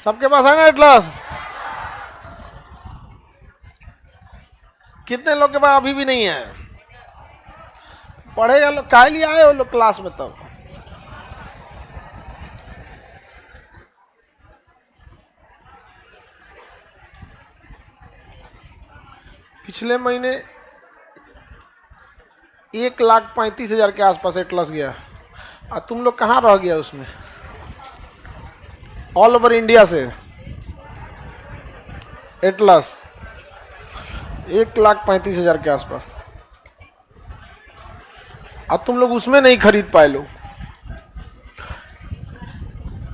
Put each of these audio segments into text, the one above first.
सबके पास है ना एटलस? कितने लोग के पास अभी भी नहीं है? पढ़ेगा लोग, काहे लिए आए हो लोग क्लास में? तब पिछले महीने 1,35,000 के आसपास एटलस गया। और तुम लोग कहाँ रह गया उसमें? ऑल ओवर इंडिया से एटलस 1,35,000 के आसपास। अब तुम लोग उसमें नहीं खरीद पाए लोग।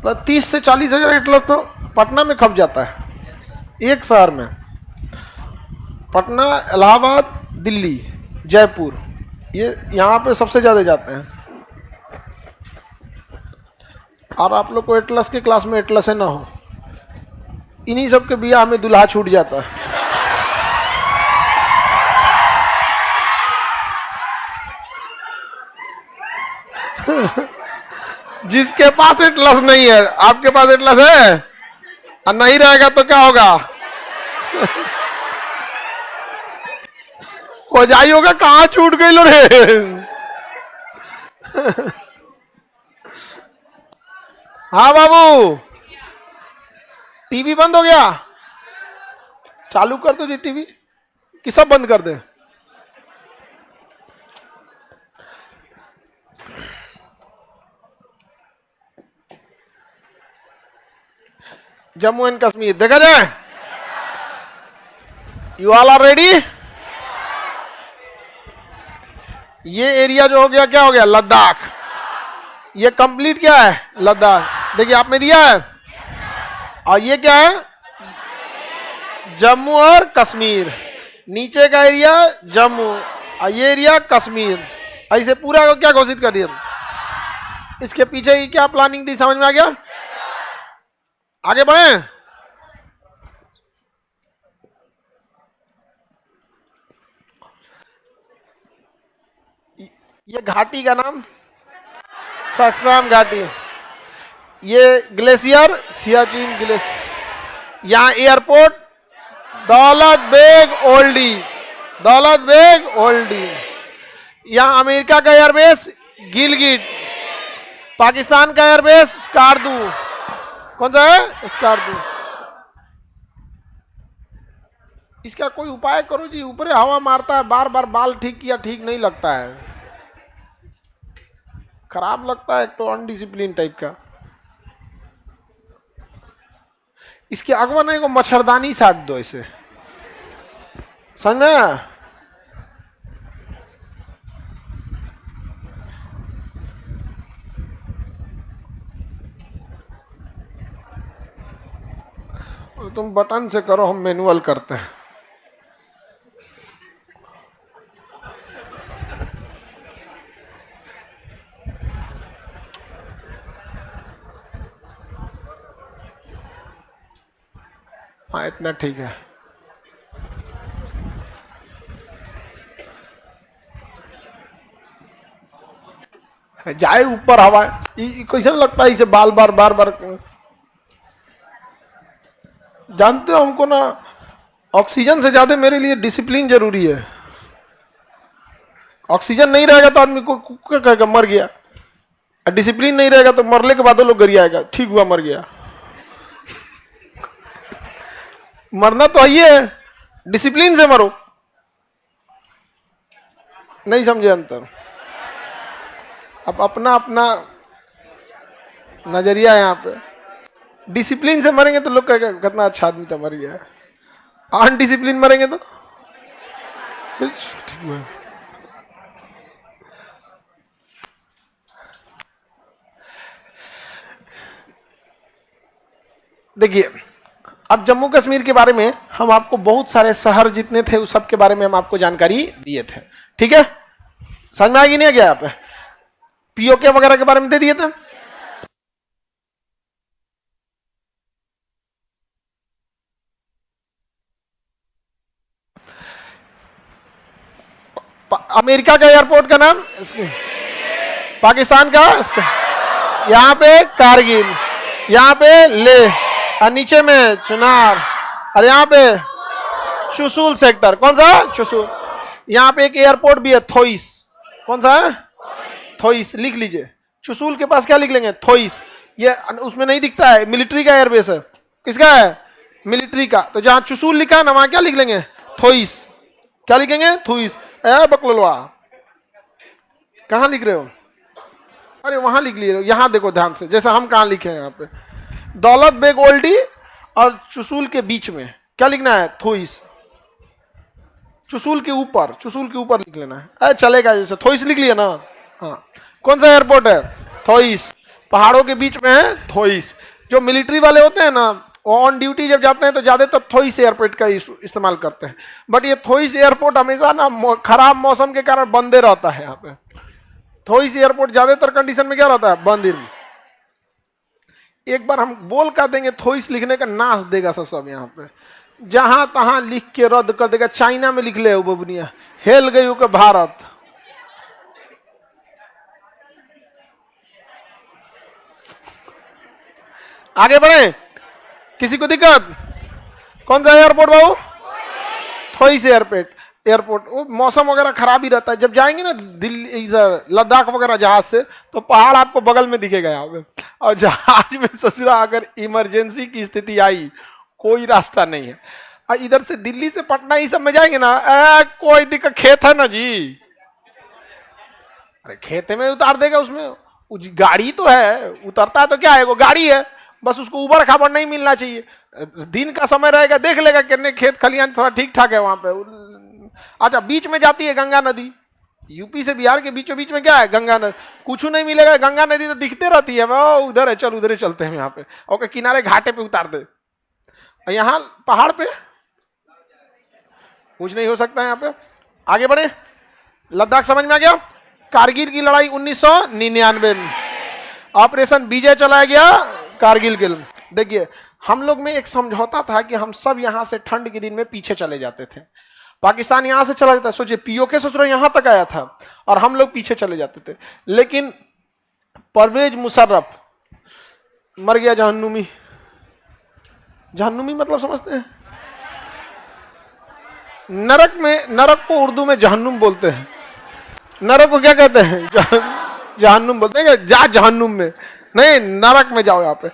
तो 30 से 40,000 एटलस तो पटना में खप जाता है, एक शहर में। पटना, इलाहाबाद, दिल्ली, जयपुर, ये यहाँ पे सबसे ज़्यादा जाते हैं। और आप लोग को एटलस के क्लास में एटलस है ना हो, इन्हीं सब के बियाह में दुल्हा छूट जाता है। जिसके पास एटलस नहीं है, आपके पास एटलस है और नहीं रहेगा तो क्या होगा? हो जाई होगा, कहाँ छूट गई लो रे। हाँ बाबू, टीवी बंद हो गया? चालू कर दो जी टीवी, कि सब बंद कर दे? जम्मू एंड कश्मीर देखा जाए। You all are ready? ये एरिया जो हो गया, क्या हो गया? लद्दाख। ये कंप्लीट क्या है? लद्दाख। देखिए आप में दिया है। और ये क्या है? जम्मू और कश्मीर। नीचे का एरिया जम्मू और ये एरिया कश्मीर। ऐसे पूरा को क्या घोषित कर दिया? इसके पीछे की क्या प्लानिंग थी, समझ में आ गया? आगे बढ़े। ये घाटी का नाम सक्सराम घाटी। ये ग्लेशियर सियाचिन ग्लेशियर। यहाँ एयरपोर्ट दौलत बेग ओल्डी, दौलत बेग ओल्डी। यहाँ अमेरिका का एयरबेस गिलगिट, पाकिस्तान का एयरबेस स्कार्दू। कौन सा है? स्कार्दू। इसका कोई उपाय करो जी, ऊपर हवा मारता है बार बार, बाल ठीक किया ठीक नहीं लगता है, खराब लगता है, एक तो अनडिसिप्लिन टाइप का। इसके अगवा नहीं को मच्छरदानी साट दो इसे, समझ में? तुम बटन से करो, हम मैनुअल करते हैं। हाँ इतना ठीक है। जाए ऊपर हवा, कैसा लगता है इसे बार बार बार बार। जानते हो हमको ना, ऑक्सीजन से ज्यादा मेरे लिए डिसिप्लिन जरूरी है। ऑक्सीजन नहीं रहेगा तो आदमी को कहेगा मर गया, डिसिप्लिन नहीं रहेगा तो मरने के बाद लोग गरियाएगा, ठीक हुआ मर गया। मरना तो है, डिसिप्लिन से मरो। नहीं समझे अंतर? अब अपना अपना नजरिया है यहाँ पे। डिसिप्लिन से मरेंगे तो लोग कहेंगे कितना अच्छा आदमी था, मर गया। अनडिसिप्लिन मरेंगे तो ठीक हुआ। देखिए अब जम्मू कश्मीर के बारे में हम आपको बहुत सारे शहर जितने थे उस सब के बारे में हम आपको जानकारी दिए थे, ठीक है? समझ में आ गई नहीं गया? आप पीओके वगैरह के बारे में दे दिए थे। अमेरिका का एयरपोर्ट का नाम, पाकिस्तान का यहाँ पे कारगिल, यहाँ पे लेह, और नीचे में चुनार, और यहाँ पे चुशूल सेक्टर। कौन सा? चुशूल। यहाँ पे एक एयरपोर्ट भी है, थोइस। कौन सा है? थोइस। लिख लीजिए, चुशूल के पास क्या लिख लेंगे? थोइस। ये उसमें नहीं दिखता है, मिलिट्री का एयरबेस है। किसका है? मिलिट्री का। तो जहां चुशूल लिखा है ना, वहां क्या लिख लेंगे? थोइस। क्या लिखेंगे? थोइस। बकलोलवा, कहां लिख रहे हो? अरे वहां लिख लिए, यहां देखो ध्यान से, जैसे हम कहां लिखे हैं यहाँ पे। दौलत बेग ओल्डी और चुशूल के बीच में क्या लिखना है? थोइस। चुशूल के ऊपर, चुशूल के ऊपर लिख लेना है। अरे चलेगा, जैसे थोइस लिख लिया ना। हाँ, कौन सा एयरपोर्ट है? थोइस। पहाड़ों के बीच में है थोइस। जो मिलिट्री वाले होते हैं ना, वो ऑन ड्यूटी जब जाते हैं तो ज्यादातर थोइस एयरपोर्ट का इस्तेमाल करते हैं। बट ये थोइस एयरपोर्ट हमेशा ना खराब मौसम के कारण बंदे रहता है। यहाँ पे थोइस एयरपोर्ट ज्यादातर कंडीशन में क्या रहता है? बंद। एक बार हम बोल कर देंगे थोइस लिखने का, नाश देगा सब यहाँ पे। जहां तहां लिख के रद्द कर देगा। चाइना में लिख ले बबुनिया, हेल गई के भारत। आगे बढ़े, किसी को दिक्कत? कौन सा एयरपोर्ट बाबू? थोइस एयरपोर्ट। एयरपोर्ट वो मौसम वगैरह खराब ही रहता है। जब जाएंगे ना दिल्ली, इधर लद्दाख वगैरह जहाज से, तो पहाड़ आपको बगल में दिखेगा यहाँ पे। और जहाज में ससुरा अगर इमरजेंसी की स्थिति आई, कोई रास्ता नहीं है। और इधर से दिल्ली से पटना ही सब में जाएंगे ना, कोई दिक्कत, खेत है ना जी, अरे खेते में उतार देगा। उसमें गाड़ी तो है, उतरता है तो क्या है, वो गाड़ी है, बस उसको उबड़ खाबड़ नहीं मिलना चाहिए। दिन का समय रहेगा, देख लेगा कितने खेत खलियान थोड़ा ठीक ठाक है वहां पे। अच्छा, बीच में जाती है गंगा नदी। यूपी से बिहार के बीचों बीच में क्या है? गंगा नदी। कुछ नहीं मिलेगा, गंगा नदी तो दिखते रहती है। वो उधर है, चल उधर चलते हैं यहाँ पे। और किनारे घाटे पे उतार दे। यहाँ पहाड़ पे कुछ नहीं हो सकता है यहाँ पे। आगे बढ़े, लद्दाख समझ में आ गया। कारगिल की लड़ाई 1999 में ऑपरेशन विजय चलाया गया कारगिल के। देखिए, हम लोग में एक समझौता था कि हम सब यहां से ठंड के दिन में पीछे चले जाते थे। पाकिस्तान यहां से चला जाता, सोचिए पीओके ससुरा यहां तक आया था और हम लोग पीछे चले जाते थे। लेकिन परवेज मुशर्रफ मर गया जहन्नुमी। जहन्नुमी मतलब समझते हैं? नरक में, नरक को उर्दू में जहन्नुम बोलते हैं। नरक को क्या कहते हैं? जहन्नुम बोलते हैं। जा जहन्नुम में नहीं, नरक में जाओ। यहाँ पे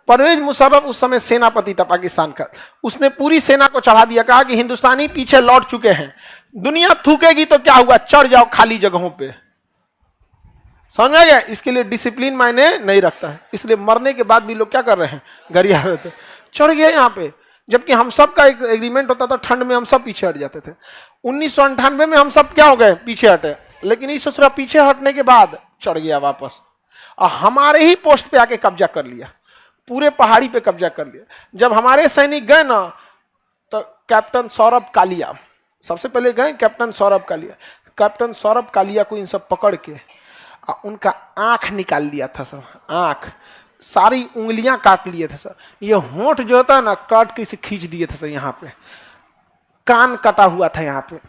परवेज मुशर्रफ उस समय सेनापति था पाकिस्तान का। उसने पूरी सेना को चढ़ा दिया, कहा कि हिंदुस्तानी पीछे लौट चुके हैं, दुनिया थूकेगी तो क्या हुआ, चढ़ जाओ खाली जगहों पे। समझ आ गया? इसके लिए डिसिप्लिन मायने नहीं रखता है। इसलिए मरने के बाद भी लोग क्या कर रहे हैं? गरिया रहे थे, चढ़ गए यहाँ पे। जबकि हम सब का एक एग्रीमेंट होता था, ठंड में हम सब पीछे हट जाते थे। 1998 में हम सब क्या हो गए? पीछे हटे। लेकिन इस ससुरा पीछे हटने के बाद चढ़ गया वापस, और हमारे ही पोस्ट पे आके कब्जा कर लिया, पूरे पहाड़ी पे कब्जा कर लिया। जब हमारे सैनिक गए ना, तो कैप्टन सौरभ कालिया सबसे पहले गए। कैप्टन सौरभ कालिया, कैप्टन सौरभ कालिया को इन सब पकड़ के उनका आंख निकाल लिया था सब, आंख, सारी उंगलियां काट लिए थे सर। ये होंठ जो होता है ना, काट के इसे खींच दिए थे सर। यहाँ पे कान कटा हुआ था यहाँ पे,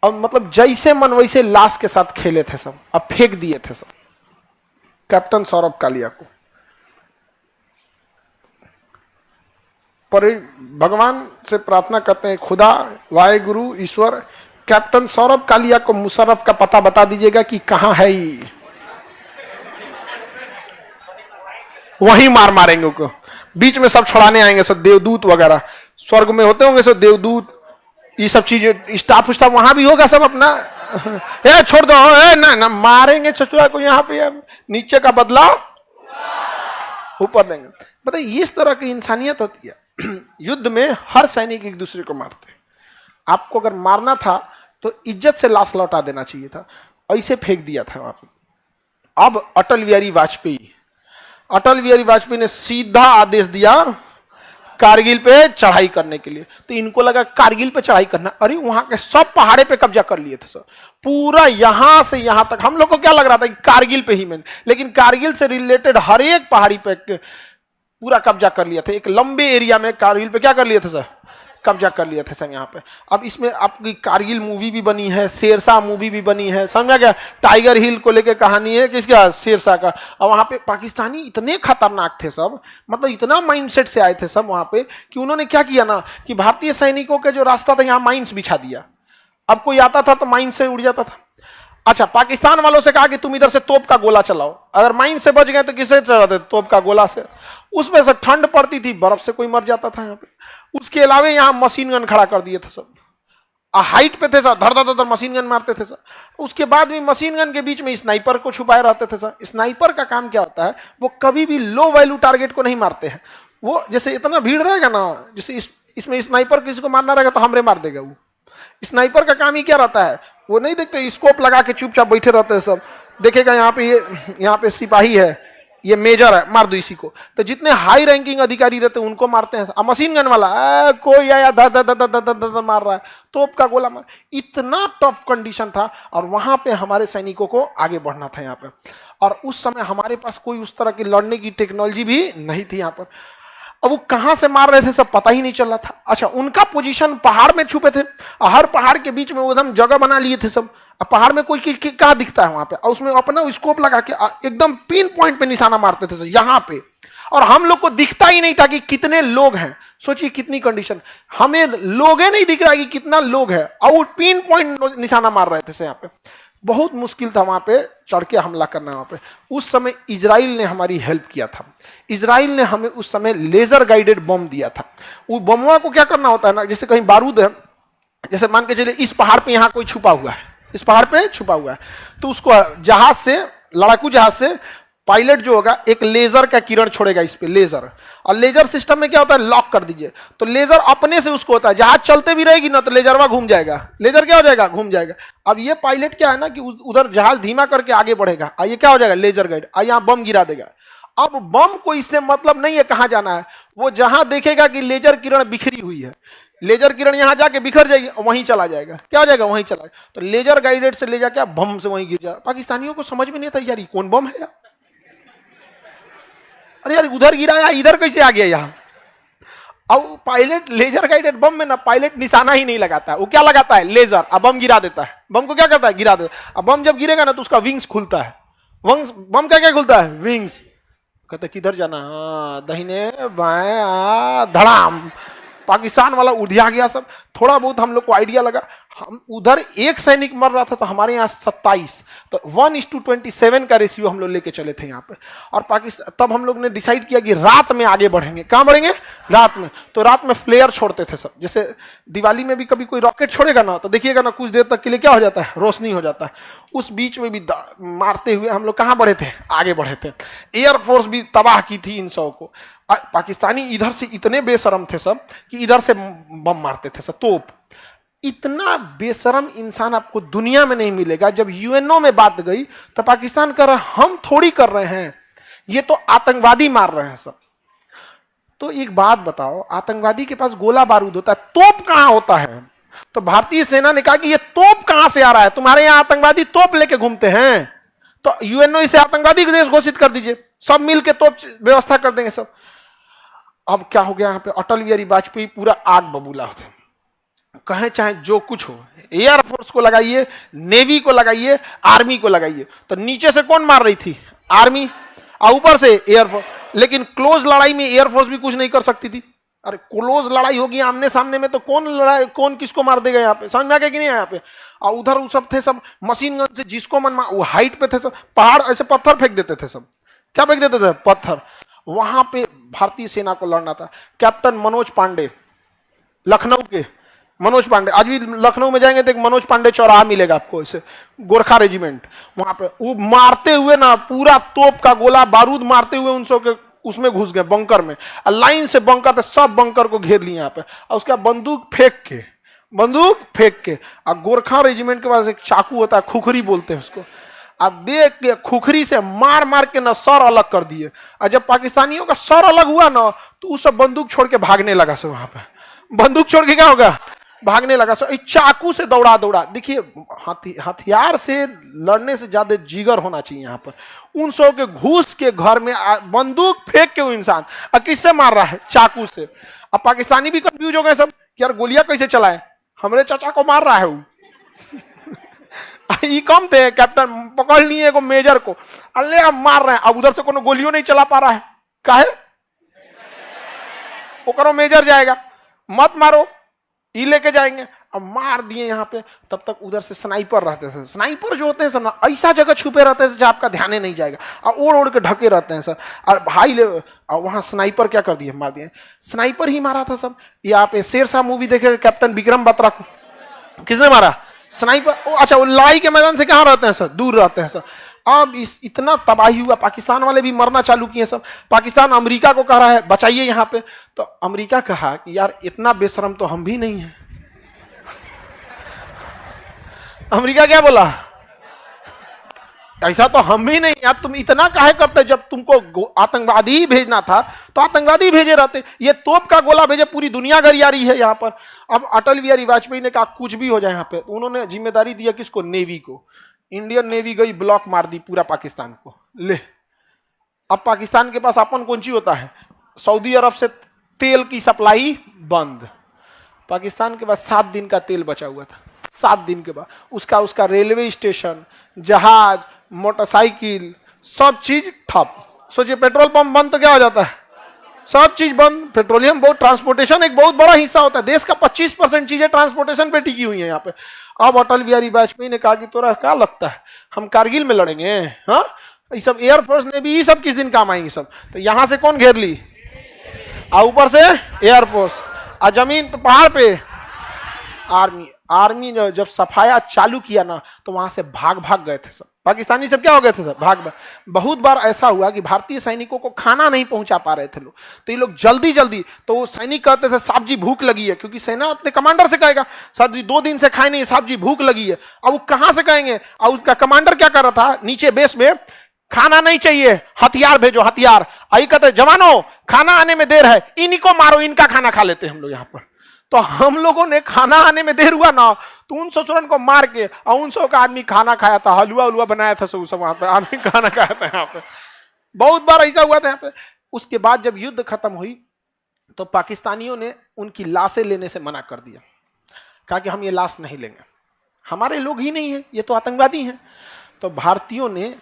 और मतलब जैसे मन वैसे लाश के साथ खेले थे सब, अब फेंक दिए थे सब कैप्टन सौरभ कालिया को। पर भगवान से प्रार्थना करते हैं, खुदा वाहेगुरु ईश्वर, कैप्टन सौरभ कालिया को मुशर्रफ का पता बता दीजिएगा कि कहां है ही, वहीं मार मारेंगे उनको। बीच में सब छुड़ाने आएंगे, सब देवदूत वगैरह स्वर्ग में होते होंगे, सब देवदूत, ये सब चीजें, स्टाफ स्टाफ वहां भी होगा सब अपना। ए छोड़ दो, ए ना ना, मारेंगे चचुरा को यहाँ पे, नीचे का बदला ऊपर देंगे। बताइए, इस तरह की इंसानियत होती है। युद्ध में हर सैनिक एक दूसरे को मारते हैं। आपको अगर मारना था तो इज्जत से लाश लौटा देना चाहिए था, ऐसे फेंक दिया था वहां पर। अब अटल बिहारी वाजपेयी ने सीधा आदेश दिया कारगिल पे चढ़ाई करने के लिए। तो इनको लगा कारगिल पे चढ़ाई करना, अरे वहां के सब पहाड़े पे कब्जा कर लिए थे सर, पूरा यहां से यहां तक। हम लोग को क्या लग रहा था कि कारगिल पे ही मैंने, लेकिन कारगिल से रिलेटेड हर एक पहाड़ी पे पूरा कब्जा कर लिया था। एक लंबे एरिया में कारगिल पे क्या कर लिए थे सर? कब्जा कर लिया था सब यहाँ पे। अब इसमें आपकी कारगिल मूवी भी बनी है, शेरशाह मूवी भी बनी है, समझा गया। टाइगर हिल को लेकर कहानी है किसका, शेरशाह का। और वहाँ पे पाकिस्तानी इतने खतरनाक थे सब, मतलब इतना माइंडसेट से आए थे सब वहाँ पे कि उन्होंने क्या किया ना कि भारतीय सैनिकों का जो रास्ता था यहाँ माइंस बिछा दिया। अब कोई आता था तो माइंस से उड़ जाता था। अच्छा, पाकिस्तान वालों से कहा कि तुम इधर से तोप का गोला चलाओ, अगर माइन से बच गए तो किससे चलाते, तोप का गोला से। उसमें से ठंड पड़ती थी, बर्फ से कोई मर जाता था यहाँ पे। उसके अलावा यहाँ मशीन गन खड़ा कर दिए थे सब, हाइट पे थे सब, धर धर धर मशीन गन मारते थे सब। उसके बाद भी मशीन गन के बीच में स्नाइपर को छुपाए रहते थे सब। स्नाइपर का काम क्या होता है, वो कभी भी लो वैल्यू टारगेट को नहीं मारते हैं। वो जैसे इतना भीड़ रहेगा ना, जैसे इसमें स्नाइपर किसी को मारना रहेगा तो हमरे मार देगा वो। स्नाइपर का काम ही क्या रहता है, वो नहीं देखते, स्कोप लगा के चुपचाप बैठे रहते हैं सब, देखेगा यहाँ पे सिपाही है, ये मेजर है, मार दो इसी को। तो जितने हाई रैंकिंग अधिकारी रहते हैं उनको मारते हैं। अब मशीन गन वाला कोई आया धर धर धर धर धर मार रहा है, तोप का गोला मार। इतना टफ कंडीशन था और वहां पे हमारे सैनिकों को आगे बढ़ना था यहाँ पे। और उस समय हमारे पास कोई उस तरह की लड़ने की टेक्नोलॉजी भी नहीं थी यहाँ पर। अब वो कहां से मार रहे थे सब पता ही नहीं चल रहा था। अच्छा, उनका पोजीशन पहाड़ में छुपे थे, हर पहाड़ के बीच में एकदम जगह बना लिए थे सब। अब पहाड़ में कोई कहाँ दिखता है वहां पे, और उसमें अपना स्कोप लगा के एकदम पिन पॉइंट पे निशाना मारते थे यहाँ पे। और हम लोग को दिखता ही नहीं था कि कितने लोग हैं। सोचिए कितनी कंडीशन, हमें लोगे नहीं दिख रहा कि कितना लोग है, और पिन पॉइंट निशाना मार रहे थे यहाँ पे। बहुत मुश्किल था वहां पे चढ़ के हमला करना। वहां पे उस समय इजराइल ने हमारी हेल्प किया था। इजराइल ने हमें उस समय लेजर गाइडेड बम दिया था। वो बमवा को क्या करना होता है ना, जैसे कहीं बारूद है, जैसे मान के चलिए इस पहाड़ पे यहाँ कोई छुपा हुआ है, इस पहाड़ पे छुपा हुआ है, तो उसको जहाज से, लड़ाकू जहाज से पायलट जो होगा एक लेजर का किरण छोड़ेगा इस पे, लेजर। और लेजर सिस्टम में क्या होता है, लॉक कर दीजिए तो लेजर अपने से उसको होता है, जहाज चलते भी रहेगी ना तो लेजरवा घूम जाएगा, लेजर क्या हो जाएगा, घूम जाएगा। अब ये पायलट क्या है ना कि उधर जहाज धीमा करके आगे बढ़ेगा, ये क्या हो जाएगा, लेजर गाइड, यहाँ बम गिरा देगा। अब बम को इससे मतलब नहीं है कहां जाना है, वो जहां देखेगा कि लेजर किरण बिखरी हुई है, लेजर किरण यहां जाके बिखर जाएगी, वहीं चला जाएगा, क्या हो जाएगा, वहीं चला जाएगा। तो लेजर गाइडेड से ले जाके बम से वहीं गिर जाएगा। पाकिस्तानियों को समझ में नहीं था यार ये कौन बम है यार, अरे यार उधर गिराया इधर कैसे आ गया यहाँ। अब पायलट लेजर गाइडेड बम में ना पायलट निशाना ही नहीं लगाता है, वो क्या लगाता है, लेजर, अब बम गिरा देता है। बम को क्या करता है, गिरा देता है। अब बम जब गिरेगा ना तो उसका विंग्स खुलता है, बम का क्या खुलता है, विंग्स। कहते किधर जाना, दाहिने बाएं, धड़ाम, पाकिस्तान वाला उधिया गया सब। थोड़ा बहुत हम लोग को आइडिया लगा, हम उधर एक सैनिक मर रहा था तो हमारे यहाँ 27, तो 1:27 का रेशियो हम लोग लेके चले थे यहाँ पे। और पाकिस्तान, तब हम लोग ने डिसाइड किया कि रात में आगे बढ़ेंगे। कहाँ बढ़ेंगे, रात में। तो रात में फ्लेयर छोड़ते थे सब, जैसे दिवाली में भी कभी कोई रॉकेट छोड़ेगा ना तो देखिएगा ना कुछ देर तक के लिए क्या हो जाता है, रोशनी हो जाता है। उस बीच में भी मारते हुए हम लोग कहाँ बढ़े थे, आगे बढ़े थे। एयरफोर्स भी तबाह की थी इन सब को। पाकिस्तानी इधर से इतने बेशरम थे सब कि इधर से बम मारते थे सब, तोप। इतना बेशरम इंसान आपको दुनिया में नहीं मिलेगा। जब यूएनओ में बात गई तो पाकिस्तान कर रहा हम थोड़ी कर रहे हैं, ये तो आतंकवादी मार रहे हैं सब। तो एक बात बताओ, आतंकवादी के पास गोला बारूद होता है, तोप कहां होता है? तो भारतीय सेना ने कहा कि ये तोप कहां से आ रहा है, तुम्हारे यहां आतंकवादी तोप लेके घूमते हैं, तो यूएनओ इसे आतंकवादी देश घोषित कर दीजिए, सब मिलकर तोप व्यवस्था कर देंगे सब। अब क्या हो गया यहाँ पे, अटल बिहारी वाजपेयी पूरा आग बबूला थे, कहे चाहे जो कुछ हो, एयरफोर्स को लगाइए, नेवी को लगाइए, आर्मी को लगाइए। तो नीचे से कौन मार रही थी, आर्मी, और ऊपर से एयरफोर्स। लेकिन क्लोज लड़ाई में एयरफोर्स भी कुछ नहीं कर सकती थी। अरे क्लोज लड़ाई होगी आमने सामने में तो कौन किसको मार देगा यहाँ पे, समझ में आ गया कि नहीं यहाँ पे। और उधर वो सब थे सब मशीन गन से, जिसको मन वो हाइट पे थे सब, पहाड़ ऐसे पत्थर फेंक देते थे सब, क्या फेंक देते थे, पत्थर। वहां पे भारतीय सेना को लड़ना था। कैप्टन मनोज पांडे, लखनऊ के मनोज पांडे, आज भी लखनऊ में जाएंगे तो एक मनोज पांडे चौराहा मिलेगा आपको, ऐसे गोरखा रेजिमेंट, वहां पे वो मारते हुए ना पूरा तोप का गोला बारूद मारते हुए उन सब के उसमें घुस गए बंकर में। लाइन से बंकर थे, सब बंकर को घेर लिए यहाँ पे, और उसका बंदूक फेंक के और गोरखा रेजिमेंट के पास एक चाकू होता है, खुखरी बोलते हैं उसको, अब देख के खुखरी से मार मार के ना सर अलग कर दिए। और जब पाकिस्तानियों का सर अलग हुआ ना तो उस सब बंदूक छोड़ के भागने लगा सब, वहां पे बंदूक छोड़ के क्या होगा, भागने लगा सब। चाकू से दौड़ा। देखिए हथियार से लड़ने से ज्यादा जिगर होना चाहिए यहाँ पर। उन सब के घुस के घर में बंदूक फेंक के वो इंसान किससे मार रहा है, चाकू से। अब पाकिस्तानी भी कंफ्यूज हो गए सब कि यार गोलियां कैसे चलाएं, हमरे चाचा को मार रहा है वो। ये कम थे कैप्टन, पकड़ लिए एगो मेजर को, अल्ले मार रहे हैं। अब उधर से कोनो गोलियों नहीं चला पा रहा है, काहे वो करो मेजर जाएगा, मत मारो, ये लेके जाएंगे। अब मार दिए यहाँ पे, तब तक उधर से स्नाइपर रहते थे। स्नाइपर जो होते हैं सब ना ऐसा जगह छुपे रहते हैं जहाँ आपका ध्यान ही नहीं जाएगा, और ओढ़ ओढ़ के ढके रहते हैं सर। और भाई ले वहां स्नाइपर क्या कर दिए, मार दिए, स्नाइपर ही मारा था सब। यहाँ पे शेरशाह मूवी देखे कैप्टन विक्रम बत्रा को किसने मारा, स्नाइपर। अच्छा वो लड़ाई के मैदान से कहाँ रहते हैं सर, दूर रहते हैं सर। अब इस इतना तबाही हुआ, पाकिस्तान वाले भी मरना चालू किए सब। पाकिस्तान अमेरिका को कह रहा है बचाइए यहाँ पे, तो अमेरिका कहा कि यार इतना बेशरम तो हम भी नहीं है। अमेरिका क्या बोला, ऐसा तो हम भी नहीं यार, तुम इतना काहे करते, जब तुमको आतंकवादी ही भेजना था तो आतंकवादी भेजे रहते, ये तोप का गोला भेजे, पूरी दुनिया गरिया रही है यहाँ पर। अब अटल बिहारी वाजपेयी ने कहा कुछ भी हो जाए यहाँ पे, उन्होंने जिम्मेदारी दिया किसको, नेवी को। इंडियन नेवी गई ब्लॉक मार दी पूरा पाकिस्तान को, ले अब पाकिस्तान के पास अपन कौन सी होता है, सऊदी अरब से तेल की सप्लाई बंद। पाकिस्तान के पास 7 दिन का तेल बचा हुआ था, 7 दिन के बाद उसका रेलवे स्टेशन, जहाज, मोटरसाइकिल, सब चीज ठप। सोचिए पेट्रोल पंप बंद तो क्या हो जाता है, सब चीज बंद। पेट्रोलियम बहुत, ट्रांसपोर्टेशन एक बहुत बड़ा हिस्सा होता है देश का, 25% चीजें ट्रांसपोर्टेशन पे टिकी हुई है यहाँ पे। अब अटल बिहारी वाजपेयी ने कहा कि तोरा क्या लगता है हम कारगिल में लड़ेंगे, हाँ ये सब एयरफोर्स ने भी, ये सब किस दिन काम आएंगे सब। तो यहां से कौन घेर ली, और ऊपर से एयरफोर्स, और जमीन तो पहाड़ पे आर्मी। आर्मी जब सफाया चालू किया ना तो वहां से भाग भाग गए थे सब पाकिस्तानी, सब क्या हो गए थे सब, भाग भाग। बहुत बार ऐसा हुआ कि भारतीय सैनिकों को खाना नहीं पहुंचा पा रहे थे लोग, तो ये लोग जल्दी जल्दी, तो वो सैनिक कहते थे साहब जी भूख लगी है, क्योंकि सेना अपने कमांडर से कहेगा साहब जी 2 दिन से खाए नहीं, साहब जी भूख लगी है। अब वो कहां से कहेंगे, और उसका कमांडर क्या कर रहा था नीचे बेस में, खाना नहीं चाहिए, हथियार भेजो हथियार। आई कहते जवानों खाना आने में देर है, इन्हीं को मारो, इनका खाना खा लेते हैं हम लोग यहाँ पर। तो हम लोगों ने खाना आने में देर हुआ ना तो उन ससुरन को मार के, और उन 100 का आदमी खाना खाया था, हलवा उलवा बनाया था सब वहां पे, आदमी खाना खाया था यहाँ पे। बहुत बार ऐसा हुआ था यहाँ पे। उसके बाद जब युद्ध खत्म हुई तो पाकिस्तानियों ने उनकी लाशें लेने से मना कर दिया, कहा कि हम ये लाश नहीं लेंगे, हमारे लोग ही नहीं है, ये तो आतंकवादी हैं। तो भारतीयों ने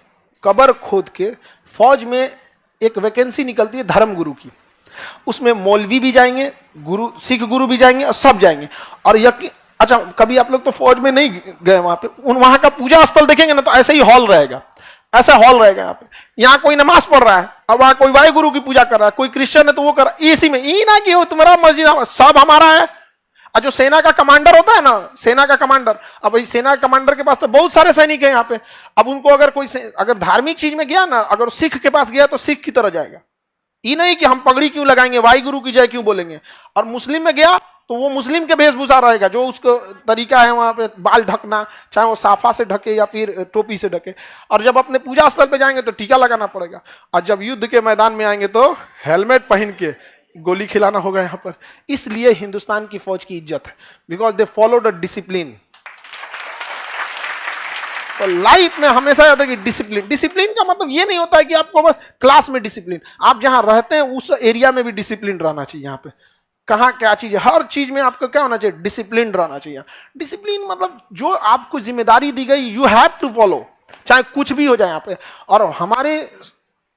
कब्र खोद के, फौज में एक वैकेंसी निकलती है धर्मगुरु की, उसमें मौलवी भी जाएंगे, गुरु, सिख गुरु भी जाएंगे, और सब जाएंगे। और यकीन, अच्छा कभी आप लोग तो फौज में नहीं गए वहां पे, वहां का पूजा स्थल देखेंगे ना तो ऐसे ही हॉल रहेगा, ऐसा हॉल रहेगा यहाँ पे। यहाँ कोई नमाज पढ़ रहा है, अब वहां कोई वाहे गुरु की पूजा कर रहा है, कोई क्रिश्चियन है तो वो कर रहा है, इसी में ई ना कि वो तुम्हारा मस्जिद सब हमारा है। और जो सेना का कमांडर होता है ना, सेना का कमांडर, अब भाई सेना का कमांडर के पास तो बहुत सारे सैनिक हैं यहाँ पे। अब उनको अगर कोई अगर धार्मिक चीज में गया ना, अगर सिख के पास गया तो सिख की तरह जाएगा, ये नहीं कि हम पगड़ी क्यों लगाएंगे, वाई गुरु की जय क्यों बोलेंगे। और मुस्लिम में गया तो वो मुस्लिम के वेशभूषा रहेगा, जो उसको तरीका है वहां पे, बाल ढकना, चाहे वो साफा से ढके या फिर टोपी से ढके। और जब अपने पूजा स्थल पे जाएंगे तो टीका लगाना पड़ेगा, और जब युद्ध के मैदान में आएंगे तो हेलमेट पहन के गोली खिलाना होगा यहाँ पर। इसलिए हिंदुस्तान की फौज की इज्जत है, because they follow the discipline. तो लाइफ में हमेशा याद है कि डिसिप्लिन, डिसिप्लिन का मतलब ये नहीं होता है कि आपको बस क्लास में डिसिप्लिन, आप जहां रहते हैं उस एरिया में भी डिसिप्लिन रहना चाहिए। यहाँ पे कहाँ क्या चीज है, हर चीज में आपको क्या होना चाहिए, डिसिप्लिन रहना चाहिए। डिसिप्लिन मतलब जो आपको जिम्मेदारी दी गई यू हैव टू फॉलो, चाहे कुछ भी हो जाए यहाँ पे। और हमारे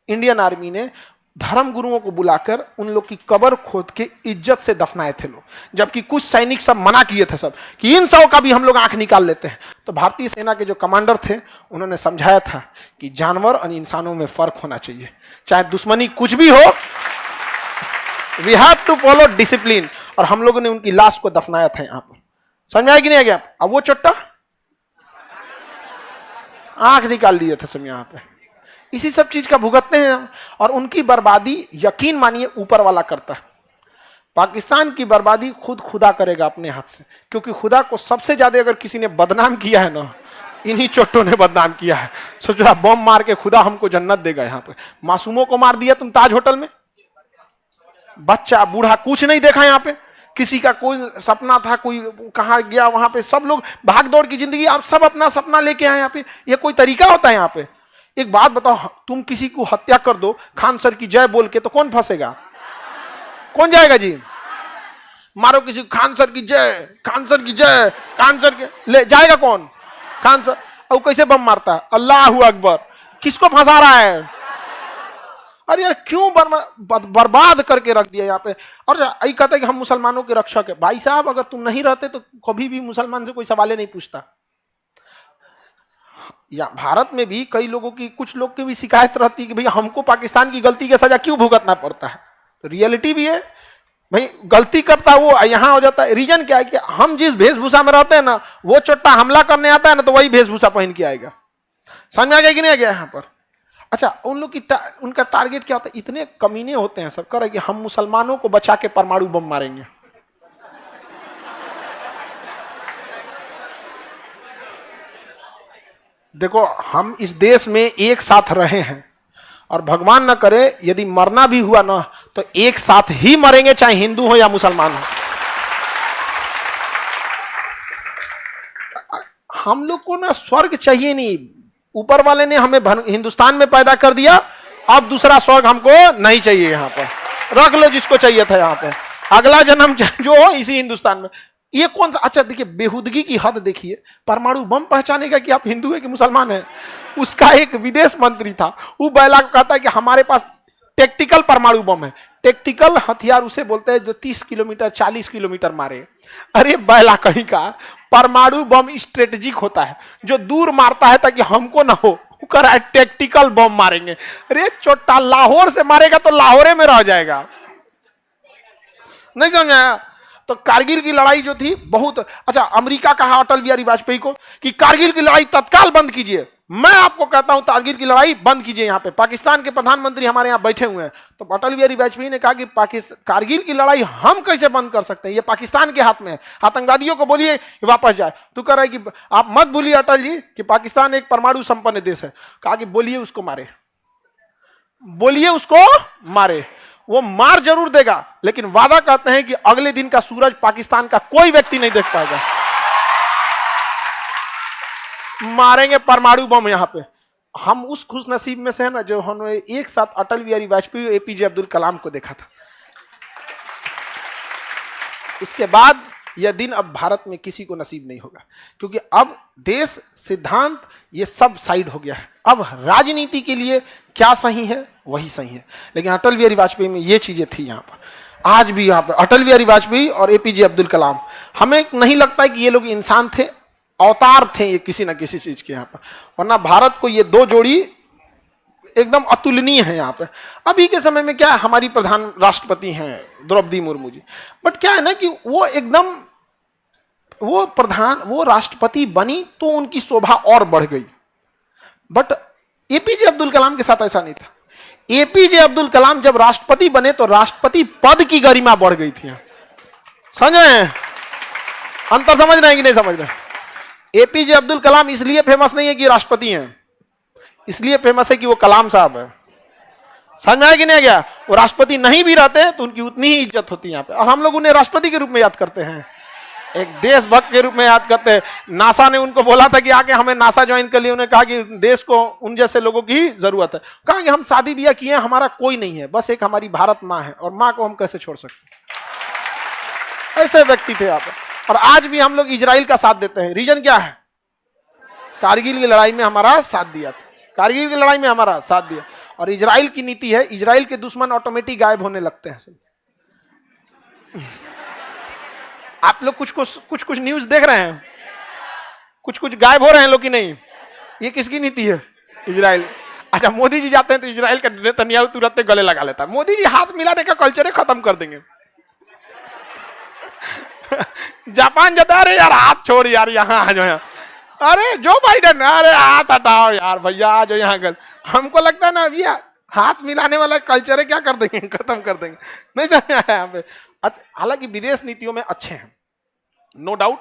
इंडियन आर्मी ने धर्म गुरुओं को बुलाकर उन लोग की कब्र खोद के इज्जत से दफनाए थे लोग, जबकि कुछ सैनिक सब मना किए थे सब कि इन सब का भी हम लोग आंख निकाल लेते हैं। तो भारतीय सेना के जो कमांडर थे उन्होंने समझाया था कि जानवर और इंसानों में फर्क होना चाहिए, चाहे दुश्मनी कुछ भी हो, we have to follow discipline. और हम लोगों ने उनकी लाश को दफनाया था यहाँ पर। समझ में आया कि नहीं आ गया? अब वो चट्टा आंख निकाल लिए थे सब यहाँ पे, इसी सब चीज का भुगतते हैं हम। और उनकी बर्बादी यकीन मानिए ऊपर वाला करता है। पाकिस्तान की बर्बादी खुद खुदा करेगा अपने हाथ से, क्योंकि खुदा को सबसे ज्यादा अगर किसी ने बदनाम किया है ना, इन्हीं चोटों ने बदनाम किया है। सोचो बम मार के खुदा हमको जन्नत देगा। यहाँ पे मासूमों को मार दिया तुम ताज होटल में, बच्चा बूढ़ा कुछ नहीं देखा यहाँ पे, किसी का कोई सपना था, कोई कहाँ गया, वहां पे सब लोग भाग दौड़ की जिंदगी, आप सब अपना सपना लेके आए यहाँ पे। ये कोई तरीका होता है यहाँ पे? एक बात बताओ, तुम किसी को हत्या कर दो खान सर की जय बोल के, तो कौन फंसेगा, कौन जाएगा जी? मारो किसी खान सर की जय, खान सर की जय, खान सर के ले जाएगा कौन? खान सर। और कैसे बम मारता है? अल्लाह अकबर। किसको फंसा रहा है? अरे यार क्यों बर्बाद करके रख दिया यहाँ पे। और यही कहता है कि हम मुसलमानों के रक्षक है। भाई साहब अगर तुम नहीं रहते तो कभी भी मुसलमान से कोई सवाल नहीं पूछता। या भारत में भी कई लोगों की, कुछ लोग की भी शिकायत रहती है कि भैया हमको पाकिस्तान की गलती की सजा क्यों भुगतना पड़ता है। तो रियलिटी भी है भाई, गलती करता है वो यहाँ हो जाता है। रीजन क्या है कि हम जिस वेशभूषा में रहते हैं ना, वो चोट्टा हमला करने आता है ना तो वही वेशभूषा पहन के आएगा। समझ में आ गया कि नहीं आ गया यहाँ पर? अच्छा, उन लोग की उनका टारगेट क्या होता है? इतने कमीने होते हैं सब कर कि हम मुसलमानों को बचा के परमाणु बम मारेंगे। देखो हम इस देश में एक साथ रहे हैं और भगवान न करे यदि मरना भी हुआ ना तो एक साथ ही मरेंगे, चाहे हिंदू हो या मुसलमान हो। हम लोग को ना स्वर्ग चाहिए नहीं, ऊपर वाले ने हमें हिंदुस्तान में पैदा कर दिया, अब दूसरा स्वर्ग हमको नहीं चाहिए। यहाँ पर रख लो जिसको चाहिए था, यहाँ पे अगला जन्म जो हो इसी हिंदुस्तान में। ये कौन सा? अच्छा देखिए बेहुदगी की हद देखिए। परमाणु बम पहचानेगा कि आप हिंदू है कि मुसलमान है। उसका एक विदेश मंत्री था, वो बैला कहता है कि हमारे पास टेक्टिकल परमाणु बम है। टेक्टिकल हथियार उसे बोलते हैं जो 30 किलोमीटर 40 किलोमीटर मारे। अरे बैला कहीं का, परमाणु बम स्ट्रेटेजिक होता है जो दूर मारता है ताकि हमको ना हो। कर टेक्टिकल बम मारेंगे। अरे चोटा लाहौर से मारेगा तो लाहौरे में रह जाएगा। नहीं समझा? तो कारगिल की लड़ाई जो थी बहुत अच्छा, अमेरिका कहा अटल बिहारी वाजपेयी को कि कारगिल की लड़ाई तत्काल बंद कीजिए। मैं आपको कहता हूं कारगिल की लड़ाई बंद कीजिए। यहाँ पे पाकिस्तान के प्रधानमंत्री हमारे यहाँ बैठे हुए हैं, तो अटल बिहारी वाजपेयी ने कहा कि कारगिल की लड़ाई हम कैसे बंद कर सकते हैं, ये पाकिस्तान के हाथ में है। आतंकवादियों को बोलिए वापस जाए। तो कह रहा है कि आप मत भूलिए अटल जी कि पाकिस्तान एक परमाणु संपन्न देश है। कहा कि बोलिए उसको मारे, बोलिए उसको मारे। वो मार जरूर देगा लेकिन वादा करते हैं कि अगले दिन का सूरज पाकिस्तान का कोई व्यक्ति नहीं देख पाएगा। मारेंगे परमाणु बम। यहाँ पे हम उस खुश नसीब में से है ना जो हमने एक साथ अटल बिहारी वाजपेयी और एपीजे अब्दुल कलाम को देखा था। उसके बाद यह दिन अब भारत में किसी को नसीब नहीं होगा, क्योंकि अब देश सिद्धांत ये सब साइड हो गया है। अब राजनीति के लिए क्या सही है वही सही है, लेकिन अटल बिहारी वाजपेयी में ये चीजें थी। यहाँ पर आज भी यहाँ पर अटल बिहारी वाजपेयी और एपीजे अब्दुल कलाम, हमें नहीं लगता है कि ये लोग इंसान थे, अवतार थे ये किसी ना किसी चीज के। यहाँ पर वरना भारत को ये दो जोड़ी एकदम अतुलनीय है। यहाँ पे अभी के समय में क्या हमारी प्रधान राष्ट्रपति हैं द्रौपदी मुर्मू जी, बट क्या है ना कि वो एकदम वो राष्ट्रपति बनी तो उनकी शोभा और बढ़ गई। बट एपीजे अब्दुल कलाम के साथ ऐसा नहीं था। एपीजे अब्दुल कलाम जब राष्ट्रपति बने तो राष्ट्रपति पद की गरिमा बढ़ गई थी। समझ रहे हैं अंतर? समझ रहे हैं कि नहीं समझ रहे? एपीजे अब्दुल कलाम इसलिए फेमस नहीं है कि राष्ट्रपति हैं, इसलिए फेमस है कि वो कलाम साहब है। समझ में आया कि नहीं गया? वो राष्ट्रपति नहीं भी रहते तो उनकी उतनी ही इज्जत होती है यहाँ पे, और हम लोग उन्हें राष्ट्रपति के रूप में याद करते हैं, एक देशभक्त के रूप में याद करते हैं। नासा ने उनको बोला था कि आके हमें नासा ज्वाइन कर लिए। उन्होंने कहा कि देश को उन जैसे लोगों की जरूरत है। कहा कि हम शादी ब्याह किए, हमारा कोई नहीं है, बस एक हमारी भारत माँ है, और माँ को हम कैसे छोड़ सकते। ऐसे व्यक्ति थे यहाँ पर। और आज भी हम लोग इजराइल का साथ देते हैं। रीजन क्या है? कारगिल की लड़ाई में हमारा साथ दिया था, कारगिल की लड़ाई में हमारा साथ दिया। और इजराइल की नीति है, इजराइल के दुश्मन ऑटोमेटिक गायब होने लगते हैं। आप लोग कुछ न्यूज देख रहे हैं, कुछ गायब हो रहे हैं लोग कि नहीं? ये किसकी नीति है? इजराइल। अच्छा, मोदी जी जाते हैं तो इजराइल का नेतन्याहू तुरंत गले लगा लेता है। मोदी जी हाथ मिलाने का कल्चर खत्म कर देंगे। जापान जाता है, यार हाथ छोड़ यार, यहाँ आ जाओ यहाँ। अरे जो बाइडेन, अरे हाथ हटाओ यार भैया, आ जाओ यहाँ गल। हमको लगता है ना अभी हाथ मिलाने वाला कल्चर है, क्या कर देंगे, खत्म कर देंगे। नहीं समझ आया यहाँ पे। हालांकि विदेश नीतियों में अच्छे हैं, नो डाउट।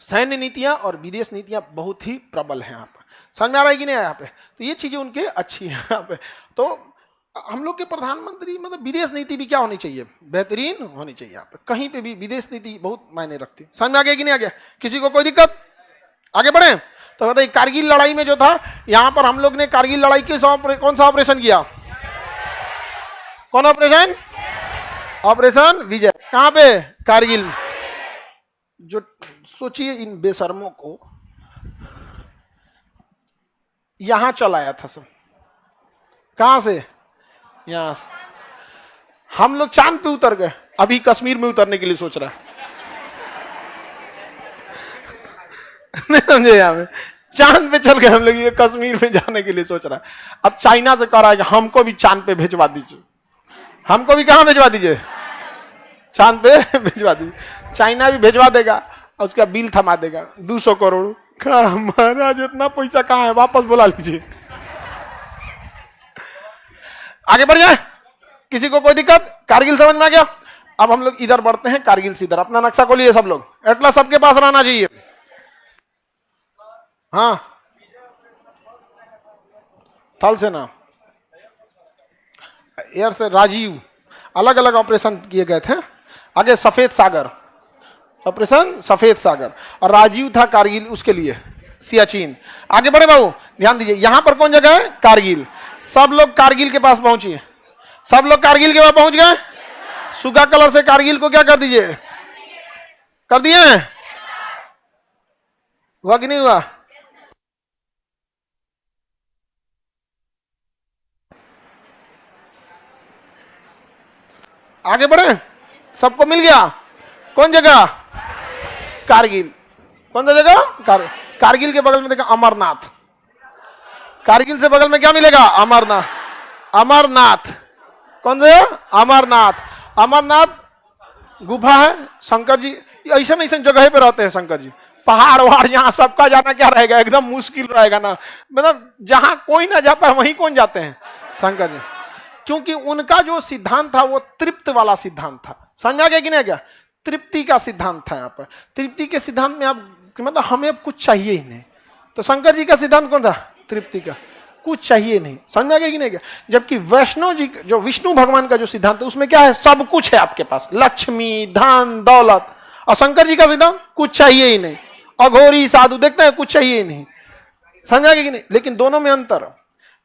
सैन्य नीतियां और विदेश नीतियां बहुत ही प्रबल हैं यहाँ पर। समझ में आ रहा है कि नहीं यहाँ पे? तो ये चीजें उनके अच्छी हैं यहाँ पे। तो हम लोग के प्रधानमंत्री मतलब विदेश नीति भी क्या होनी चाहिए? बेहतरीन होनी चाहिए। यहाँ पे कहीं पे भी विदेश नीति बहुत मायने रखती है। समझ में आ गया कि नहीं आ गया? किसी को कोई दिक्कत? आगे बढ़े तो बताइए। कारगिल लड़ाई में जो था, यहाँ पर हम लोग ने कारगिल लड़ाई के कौन सा ऑपरेशन किया? कौन ऑपरेशन? ऑपरेशन विजय। कहां पे? कारगिल में। जो सोचिए इन बेशर्मों को यहां चलाया था सब। कहां से? यहां से। हम लोग चांद पे उतर गए, अभी कश्मीर में उतरने के लिए सोच रहा है। नहीं समझे? यहाँ में चांद पे चल गए हम लोग, ये कश्मीर में जाने के लिए सोच रहा है। अब चाइना से कह रहा है कि हमको भी चांद पे भेजवा दीजिए। हमको भी कहां भेजवा दीजिए? चांद पे भेजवा दीजिए। चाइना भी भेजवा देगा और उसका बिल थमा देगा 200 करोड़। महाराज इतना पैसा कहां है, वापस बुला लीजिए। आगे बढ़ जाए, किसी को कोई दिक्कत? कारगिल समझ में आ गया? अब हम लोग इधर बढ़ते हैं, कारगिल से इधर। अपना नक्शा खोलिए सब लोग, एटलस सबके पास रहना चाहिए। हाँ, थल सेना, एयर से राजीव, अलग अलग ऑपरेशन किए गए थे। आगे सफेद सागर, ऑपरेशन सफेद सागर, और राजीव था कारगिल, उसके लिए सियाचिन। आगे बढ़े बाबू, ध्यान दीजिए। यहां पर कौन जगह है? कारगिल। सब लोग कारगिल के पास पहुंचिए। सब लोग कारगिल के पास पहुंच गए? सुगा कलर से कारगिल को क्या कर दीजिए? कर दिए? हुआ कि नहीं हुआ? आगे बढ़े, सबको मिल गया। कौन जगह? कारगिल। कौन सा जगह? कारगिल के बगल में देखा अमरनाथ। कारगिल से बगल में क्या मिलेगा? अमरनाथ। अमरनाथ कौन सा? अमरनाथ। अमरनाथ गुफा है, शंकर जी ऐसा नहीं जगह पे रहते हैं। शंकर जी पहाड़ वहाड़, यहाँ सबका जाना क्या रहेगा? एकदम मुश्किल रहेगा ना। मतलब जहां कोई ना जा पाए वहीं कौन जाते हैं? शंकर जी। क्योंकि उनका जो सिद्धांत था वो तृप्त वाला सिद्धांत था। समझा गया कि नहीं? क्या तृप्ति का सिद्धांत था यहाँ पर। तृप्ति के सिद्धांत में आप मतलब हमें अब कुछ चाहिए ही नहीं। तो शंकर जी का सिद्धांत कौन था? तृप्ति का, कुछ चाहिए नहीं। समझा गया कि नहीं? क्या जबकि वैष्णव जी जो विष्णु भगवान का जो सिद्धांत है उसमें क्या है? सब कुछ है आपके पास, लक्ष्मी धन दौलत। और शंकर जी का सिद्धांत कुछ चाहिए ही नहीं। अघोरी साधु देखते हैं, कुछ चाहिए ही नहीं। समझा गया कि नहीं? लेकिन दोनों में अंतर।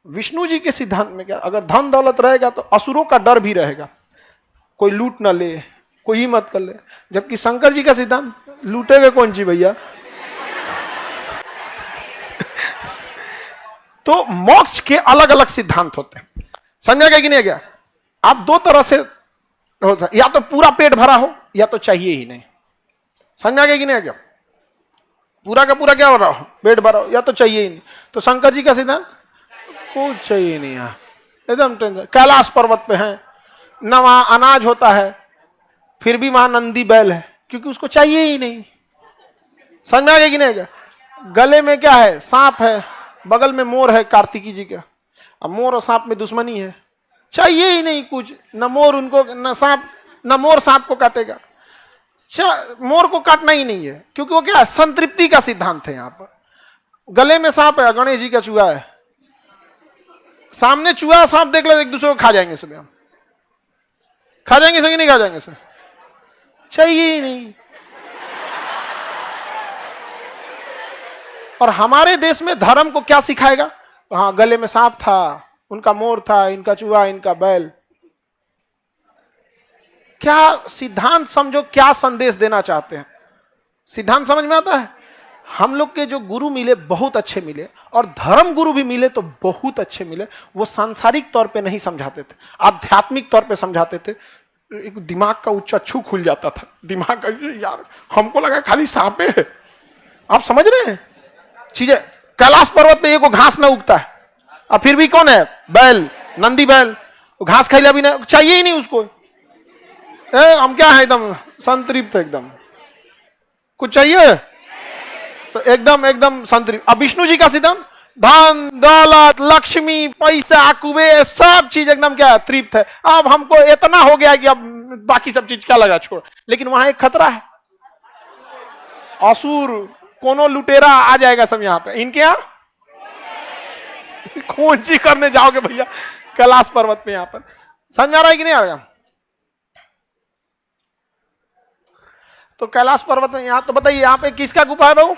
विष्णु जी के सिद्धांत में क्या, अगर धन दौलत रहेगा तो असुरों का डर भी रहेगा, कोई लूट ना ले, कोई ही मत कर ले। जबकि शंकर जी का सिद्धांत, लूटेगा कौन सी भैया? तो मोक्ष के अलग अलग सिद्धांत होते हैं। समझा गया कि नहीं? गया आप दो तरह से होता है, या तो पूरा पेट भरा हो या तो चाहिए ही नहीं। समझा गया कि नहीं? गया पूरा का पूरा क्या हो रहा हो? पेट भरा हो या तो चाहिए ही नहीं। तो शंकर जी का सिद्धांत कुछ चाहिए नहीं है, एकदम टेंशन। कैलाश पर्वत पे है न, वहां अनाज होता है, फिर भी वहां नंदी बैल है, क्योंकि उसको चाहिए ही नहीं। समझ में आ गया कि नहीं? गले में क्या है? सांप है, बगल में मोर है कार्तिकी जी का। अब मोर और सांप में दुश्मनी है, चाहिए ही नहीं कुछ। न मोर उनको, न सांप, न मोर सांप को काटेगा। मोर को काटना ही नहीं है, क्योंकि वो क्या है? संतृप्ति का सिद्धांत है। यहां पर गले में सांप है, गणेश जी का चूहा है, सामने चूहा सांप देख ले, एक दूसरे को खा जाएंगे सब। हम खा जाएंगे सर कि नहीं खा जाएंगे सर? चाहिए ही नहीं। और हमारे देश में धर्म को क्या सिखाएगा? हाँ, गले में सांप था, उनका मोर था, इनका चूहा, इनका बैल। क्या सिद्धांत समझो, क्या संदेश देना चाहते हैं? सिद्धांत समझ में आता है? हम लोग के जो गुरु मिले बहुत अच्छे मिले, और धर्म गुरु भी मिले तो बहुत अच्छे मिले। वो सांसारिक तौर पे नहीं समझाते थे, आध्यात्मिक तौर पे समझाते थे। एक दिमाग का उच्च छू खुल जाता था। दिमाग का, यार हमको लगा खाली सांपे है। आप समझ रहे हैं चीजें? कैलाश पर्वत पे एक घास ना उगता है, और फिर भी कौन है? बैल, नंदी बैल। वो घास खाइला भी ना, चाहिए ही नहीं उसको। हम क्या है? एकदम संतृप्त, एकदम कुछ चाहिए तो एकदम एकदम संतृप्त। अब विष्णु जी का सिद्धांत, धन दौलत लक्ष्मी पैसा कुबेर सब चीज एकदम क्या है? तृप्त है। अब हमको इतना हो गया कि अब बाकी सब चीज क्या लगा, छोड़। लेकिन वहां एक खतरा है, असुर कोनो लुटेरा आ जाएगा सब यहाँ पे। इनके यहाँ कौन सी करने जाओगे भैया कैलाश पर्वत पे? यहाँ पर समझ आ रहा है कि नहीं आ रहा? तो कैलाश पर्वत में यहाँ तो बताइए, यहाँ पे किसका गुफा है बाबू?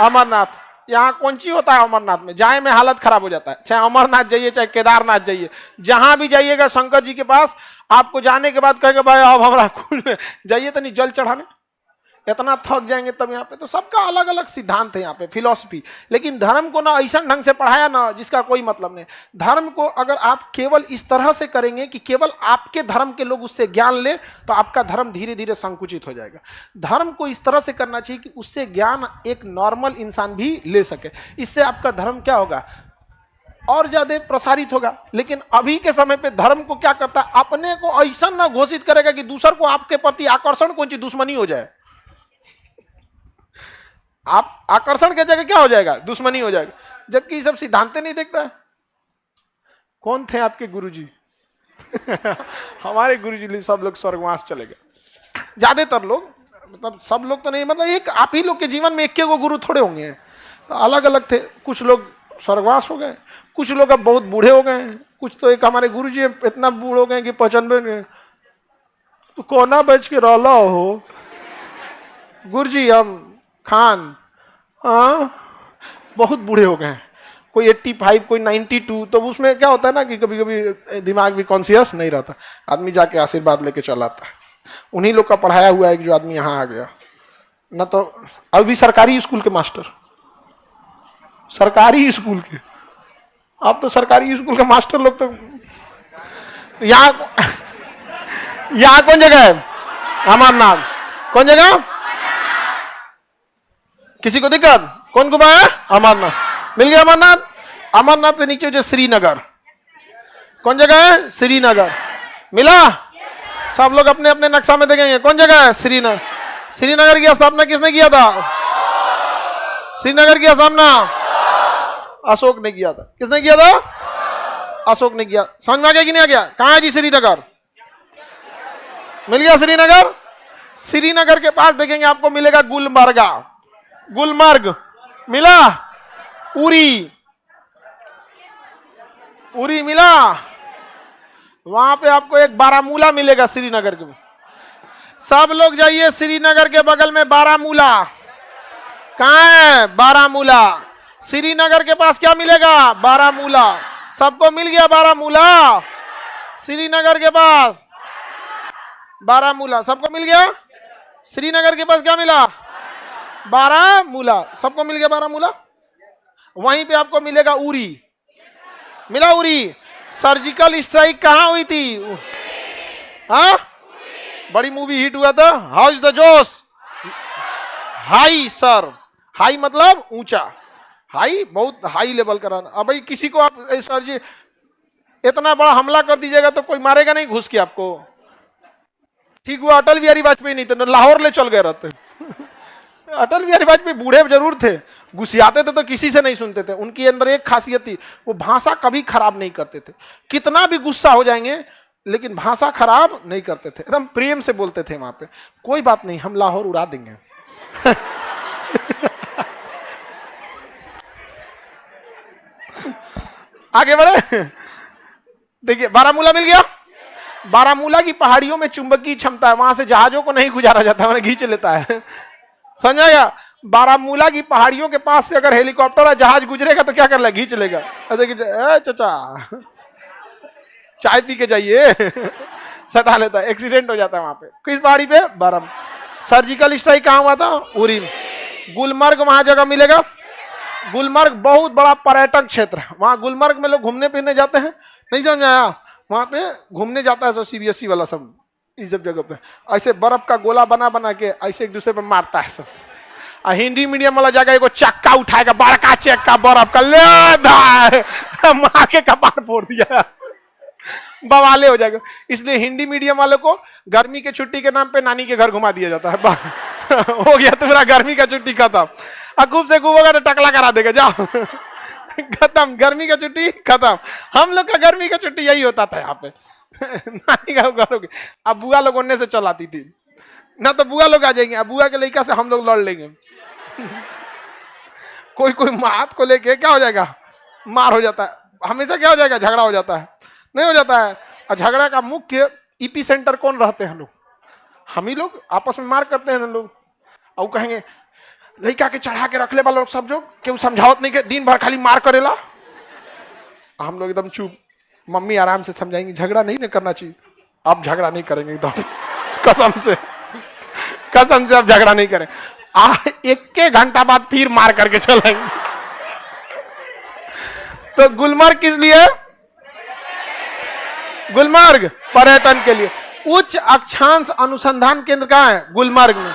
अमरनाथ। यहाँ कौन सी होता है अमरनाथ में, जाए में हालत खराब हो जाता है। चाहे अमरनाथ जाइए चाहे केदारनाथ जाइए, जहां भी जाइएगा शंकर जी के पास, आपको जाने के बाद कहेंगे भाई अब हमारा कुल जाइए तो नहीं जल चढ़ाने, इतना थक जाएंगे तब यहाँ पे। तो सबका अलग अलग सिद्धांत है यहाँ पे, फिलॉसफी। लेकिन धर्म को ना ऐसा ढंग से पढ़ाया ना जिसका कोई मतलब नहीं। धर्म को अगर आप केवल इस तरह से करेंगे कि केवल आपके धर्म के लोग उससे ज्ञान ले, तो आपका धर्म धीरे धीरे संकुचित हो जाएगा। धर्म को इस तरह से करना चाहिए कि उससे ज्ञान एक नॉर्मल इंसान भी ले सके। इससे आपका धर्म क्या होगा, और ज्यादा प्रसारित होगा। लेकिन अभी के समय पे धर्म को क्या करता है, अपने को ऐसा ना घोषित करेगा कि दूसर को आपके प्रति आकर्षण कौन सी दुश्मनी हो जाए। आप आकर्षण के जगह क्या हो जाएगा, दुश्मनी हो जाएगा। जबकि ये सब सिद्धांत नहीं देखता है। कौन थे आपके गुरुजी? हमारे गुरुजी सब लोग स्वर्गवास चले गए। ज्यादातर लोग, मतलब सब लोग तो नहीं, मतलब एक आप ही लोग के जीवन में एक के गुरु थोड़े होंगे, तो अलग अलग थे। कुछ लोग स्वर्गवास हो गए, कुछ लोग अब बहुत बूढ़े हो गए, कुछ तो एक हमारे गुरुजी इतना बूढ़े हो गए कि 95 तो कोना बच के रौला हो गुरुजी हम खान, बहुत बूढ़े हो गए, कोई 85 कोई 92। तो उसमें क्या होता है ना कि कभी कभी दिमाग भी कॉन्शियस नहीं रहता, आदमी जाके आशीर्वाद लेके चला आता है। उन्हीं लोग का पढ़ाया हुआ है कि जो आदमी यहाँ आ गया ना। तो अभी सरकारी स्कूल के मास्टर, सरकारी स्कूल के, अब तो सरकारी स्कूल के मास्टर लोग तो यहाँ कौन जगह है, अमरनाथ कौन जगह, किसी को दिक्कत, कौन घुमाया, अमरनाथ मिल गया। अमरनाथ, अमरनाथ से नीचे जो श्रीनगर, कौन जगह है, श्रीनगर मिला। सब लोग अपने अपने नक्शा में देखेंगे कौन जगह है, श्रीनगर। श्रीनगर की स्थापना किसने किया था, श्रीनगर की स्थापना अशोक ने किया था। किसने किया था, अशोक ने किया। समझ में आ गया कि नहीं आ गया? कहां है जी श्रीनगर, मिल गया श्रीनगर। श्रीनगर के पास देखेंगे आपको मिलेगा गुलमर्गा, गुलमर्ग मिला। उरी, उरी मिला। वहां पे आपको एक बारामूला मिलेगा श्रीनगर के। सब लोग जाइए श्रीनगर के बगल में बारामूला, कहां है बारामूला। श्रीनगर के पास क्या मिलेगा, बारामूला। सबको मिल गया बारामूला, श्रीनगर के पास बारामूला, सबको मिल गया। श्रीनगर के पास क्या मिला, बारामूला, सबको मिल गया बारामूला। वहीं पे आपको मिलेगा उरी, मिला उरी। सर्जिकल स्ट्राइक कहां हुई थी, हाँ बड़ी मूवी हिट हुआ था, हाउस द जोश। हाई सर, हाई मतलब ऊंचा, हाई बहुत हाई लेवल का रहना। अब भाई किसी को आप सर जी इतना बड़ा हमला कर दीजिएगा तो कोई मारेगा नहीं घुस के आपको। ठीक हुआ अटल बिहारी वाजपेयी नहीं तो लाहौर ले चल गए रहते। अटल बिहारी वाजपेयी बूढ़े जरूर थे, गुस्सियाते थे तो किसी से नहीं सुनते थे। उनकी अंदर एक खासियत थी, वो भाषा कभी खराब नहीं करते थे। कितना भी गुस्सा हो जाएंगे लेकिन भाषा खराब नहीं करते थे, एकदम प्रेम से बोलते थे। वहां पे कोई बात नहीं, हम लाहौर उड़ा देंगे। आगे बढ़े, देखिए बारामूला मिल गया। बारामूला की पहाड़ियों में चुंबकीय क्षमता है, वहां से जहाजों को नहीं गुजारा जाता, वहां खींच लेता है। समझ आया? बारामूला की पहाड़ियों के पास से अगर हेलीकॉप्टर या जहाज गुजरेगा तो क्या कर लेगा, खींच लेगा। चाचा चाय पी के जाइए, सटा लेता है, एक्सीडेंट हो जाता है वहां पे। किस पहाड़ी पे, बाराम। सर्जिकल स्ट्राइक कहां हुआ था, उरी। गुलमर्ग वहां जगह मिलेगा। गुलमर्ग बहुत बड़ा पर्यटन क्षेत्र है, वहां गुलमर्ग में लोग घूमने फिरने जाते हैं। नहीं समझ आया? वहां पे घूमने जाता है तो सीबीएसई वाला सब इस सब जगह पे ऐसे बर्फ का गोला बना बना के ऐसे एक दूसरे पे मारता है सब। हिंदी मीडियम वाला जगह एगो चक्का उठाएगा, बड़का चक्का बर्फ का ले मार के कपार फोड़ दिया, बवाले हो जाएगा। इसलिए हिंदी मीडियम वालों को गर्मी के छुट्टी के नाम पे नानी के घर घुमा दिया जाता है। हो गया तो मेरा गर्मी का छुट्टी खत्म। खूब से खूब होगा तो टकला करा देगा, जाओ खत्म, गर्मी का छुट्टी खत्म। हम लोग का गर्मी का छुट्टी यही होता था यहाँ पे। नानी का घर हो गया। अब बुआ लोग उन्ने से चल आती थी ना, तो बुआ लोग आ जाएंगे, अब बुआ के लड़का से हम लोग लड़ लेंगे। कोई कोई मात को लेके क्या हो जाएगा, मार हो जाता है। हमेशा क्या हो जाएगा, झगड़ा हो जाता है, नहीं हो जाता है। और झगड़ा का मुख्य ईपी सेंटर कौन रहते हैं, लोग हम ही लोग आपस में मार करते हैं लोग। और कहेंगे लड़का के चढ़ा के रख ले लोग सब जो केहू समझावत नहीं के दिन भर खाली मार करेला। हम लोग एकदम चुप, मम्मी आराम से समझाएंगी झगड़ा नहीं करना चाहिए। अब झगड़ा नहीं करेंगे एकदम कसम से अब झगड़ा नहीं करें। एक घंटा बाद फिर मार करके चलेंगे। तो गुलमर्ग किस लिए? गुलमर्ग पर्यटन के लिए। उच्च अक्षांश अनुसंधान केंद्र कहाँ है? गुलमर्ग में।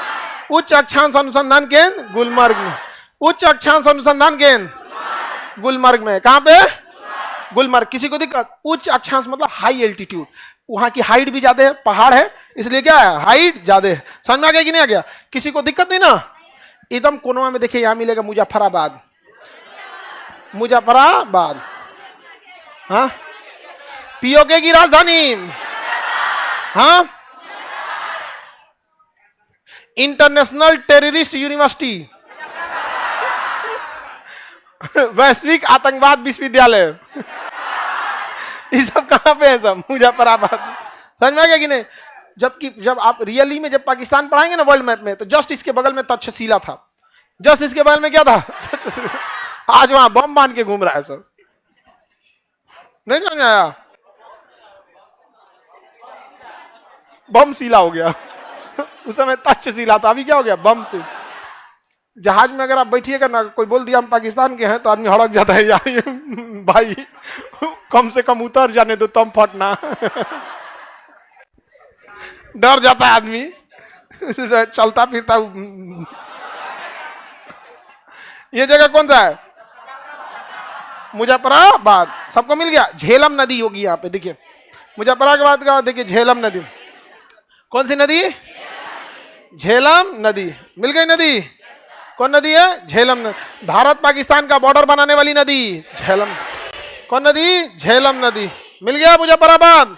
उच्च अक्षांश अनुसंधान केंद्र गुलमर्ग में। उच्च अक्षांश अनुसंधान केंद्र गुलमर्ग में। कहां पे? गुलमर्ग। किसी को दिक्कत? उच्च अक्षांश मतलब हाई एल्टीट्यूड, वहां की हाइट भी ज्यादा है, पहाड़ है, इसलिए क्या है? हाइट ज्यादा है। समझ में आ गया कि नहीं आ गया? किसी को दिक्कत नहीं ना? एकदम कोनवा में देखिए, यहां मिलेगा मुजफ्फराबाद। मुजफ्फराबाद हाँ, पीओके की राजधानी हाँ, इंटरनेशनल टेररिस्ट यूनिवर्सिटी, वैश्विक आतंकवाद विश्वविद्यालय, ये सब कहां पे है? सब मुजफ्फराबाद। समझ में आ गया कि नहीं? जबकि जब आप रियली में जब पाकिस्तान पढ़ाएंगे ना वर्ल्ड मैप में, तो जस्ट इसके बगल में तक्षशिला था। जस्ट इसके बगल में क्या था? आज वहां बम बांध के घूम रहा है सब। नहीं समझ आया? बम शिला हो गया। उस समय तक्षशिला था, अभी क्या हो गया? बम से। जहाज में अगर आप बैठिएगा ना, कोई बोल दिया हम पाकिस्तान के हैं, तो आदमी हड़क जाता है, यार ये भाई कम से कम उतर जाने दो तब फटना। डर जाता है आदमी, चलता फिरता। ये जगह कौन सा है? मुजफ्फराबाद। सबको मिल गया? झेलम नदी होगी यहाँ पे, देखिए मुजफ्फराबाद का, देखिए झेलम नदी। कौन सी नदी? झेलम नदी। मिल गई नदी? कौन नदी है? झेलम नदी। भारत पाकिस्तान का बॉर्डर बनाने वाली नदी झेलम। कौन नदी? झेलम नदी। मिल गया मुजफ्फराबाद।